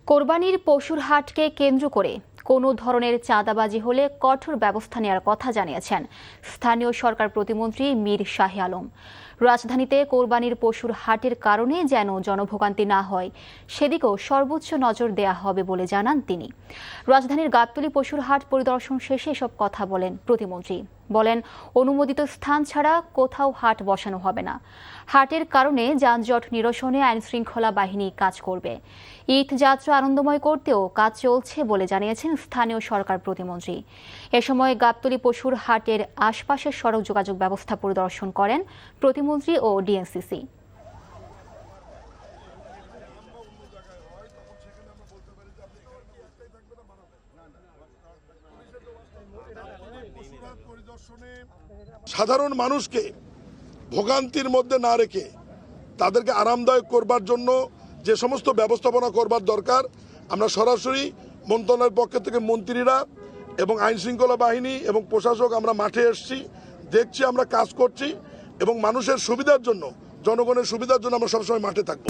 কোরবানির পশুর হাটকে কেন্দ্র করে কোনো ধরনের চাঁদাবাজি হলে কঠোর ব্যবস্থা নেওয়ার কথা জানিয়েছেন স্থানীয় সরকার প্রতিমন্ত্রী মীর শাহে আলম। রাজধানীতে কোরবানির পশুর হাটের কারণে যেন জনভোগান্তি না হয় সেদিকেও সর্বোচ্চ নজর দেয়া হবে বলে জানান তিনি। রাজধানীর গাবতলী পশুর হাট পরিদর্শন শেষে এসব কথা বলেন প্রতিমন্ত্রী। বলেন, অনুমোদিত স্থান ছাড়া কোথাও হাট বসানো হবে না। হাটের কারণে যানজট নিরসনে আইনশৃঙ্খলা বাহিনী কাজ করবে। ঈদ যাত্রা আনন্দময় করতেও কাজ চলছে বলে জানিয়েছেন স্থানীয় সরকার প্রতিমন্ত্রী। এ সময় গাবতলী পশুর হাটের আশপাশের সড়ক যোগাযোগ ব্যবস্থা পরিদর্শন করেন প্রতিমন্ত্রী ও ডিএনসিসি। সাধারণ মানুষকে ভোগান্তির মধ্যে না রেখে তাদেরকে আরামদায়ক করবার জন্য যে সমস্ত ব্যবস্থাপনা করবার দরকার, আমরা সরাসরি মন্ত্রণালয়ের পক্ষ থেকে মন্ত্রীরা এবং আইনশৃঙ্খলা বাহিনী এবং প্রশাসক আমরা মাঠে এসেছি, দেখছি, আমরা কাজ করছি এবং মানুষের সুবিধার জন্য, জনগণের সুবিধার জন্য আমরা সবসময় মাঠে থাকবো।